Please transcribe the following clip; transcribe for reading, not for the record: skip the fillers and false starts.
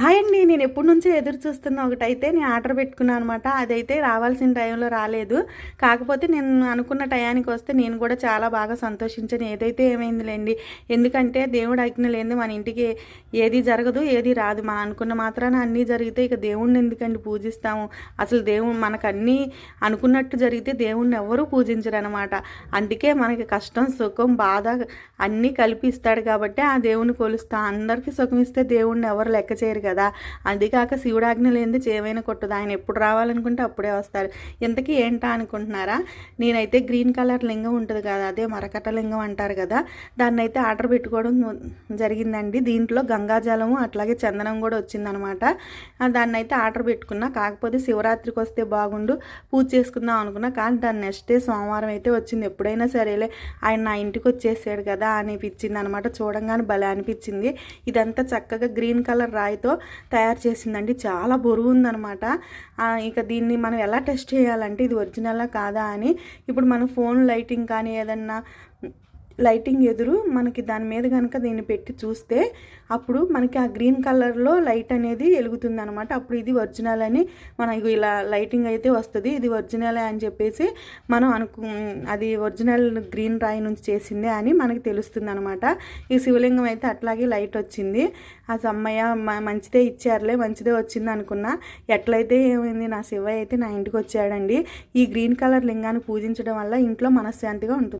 Hi అండి. నేను ఎప్పటి నుంచో ఎదురు చూస్తున్న ఒకటైతే నేను ఆర్డర్ పెట్టుకున్నాను అనమాట. అదైతే రావాల్సిన టైంలో రాలేదు. కాకపోతే నేను అనుకున్న టయానికి వస్తే నేను కూడా చాలా బాగా సంతోషించాను. ఏదైతే ఏమైందిలేండి. ఎందుకంటే దేవుడు ఆజ్ఞ లేనిదే మన ఇంటికి ఏది జరగదు, ఏది రాదు. మనం అనుకున్న మాత్రాన అన్నీ జరిగితే ఇక దేవుణ్ణి ఎందుకండి పూజిస్తాము? అసలు దేవుడు మనకు అన్నీ అనుకున్నట్టు జరిగితే దేవుణ్ణి ఎవరూ పూజించరనమాట. అందుకే మనకి కష్టం, సుఖం, బాధ అన్నీ కల్పిస్తాడు కాబట్టి ఆ దేవుని కొలుస్తాం. అందరికీ సుఖం ఇస్తే దేవుణ్ణి ఎవరు లెక్క చేయరు కదా. అందుకాక శివుడాజ్ఞ లేనిది చేవైనా కొట్టదు. ఆయన ఎప్పుడు రావాలనుకుంటే అప్పుడే వస్తారు. ఇంతకీ ఏంటా అనుకుంటున్నారా? నేనైతే గ్రీన్ కలర్ లింగం ఉంటుంది కదా, అదే మరకట లింగం అంటారు కదా, దాన్ని అయితే ఆర్డర్ పెట్టుకోవడం జరిగిందండి. దీంట్లో గంగాజలము అట్లాగే చందనం కూడా వచ్చిందనమాట. దాన్ని అయితే ఆర్డర్ పెట్టుకున్నా. కాకపోతే శివరాత్రికి వస్తే బాగుండు, పూజ చేసుకుందాం అనుకున్నా. కానీ దాని నెక్స్ట్ డే సోమవారం అయితే వచ్చింది. ఎప్పుడైనా సరేలే ఆయన నా ఇంటికి వచ్చేసాడు కదా అనిపించింది అనమాట. చూడంగానే భలే అనిపించింది. ఇదంతా చక్కగా గ్రీన్ కలర్ రాయితో తయారు చేసిందండి. చాలా బరువు ఉందనమాట. ఇక దీన్ని మనం ఎలా టెస్ట్ చేయాలంటే ఇది ఒరిజినలా కాదా అని, ఇప్పుడు మన ఫోన్ లైటింగ్ కానీ ఏదన్నా లైటింగ్ ఎదురు మనకి దాని మీద కనుక దీన్ని పెట్టి చూస్తే అప్పుడు మనకి ఆ గ్రీన్ కలర్లో లైట్ అనేది వెలుగుతుంది అనమాట. అప్పుడు ఇది ఒరిజినల్ అని మనకు ఇలా లైటింగ్ అయితే వస్తుంది. ఇది ఒరిజినలే అని చెప్పేసి మనం అది ఒరిజినల్ గ్రీన్ రాయి నుంచి చేసిందే అని మనకి తెలుస్తుంది అనమాట. ఈ శివలింగం అయితే అట్లాగే లైట్ వచ్చింది. ఆ సమ్మయ్య మంచిదే ఇచ్చారులే, మంచిదే వచ్చింది అనుకున్నా. ఎట్లయితే ఏమైంది, నా శివయ్య అయితే నా ఇంటికి వచ్చాడండి. ఈ గ్రీన్ కలర్ లింగాన్ని పూజించడం వల్ల ఇంట్లో మనశ్శాంతిగా ఉంటుంది.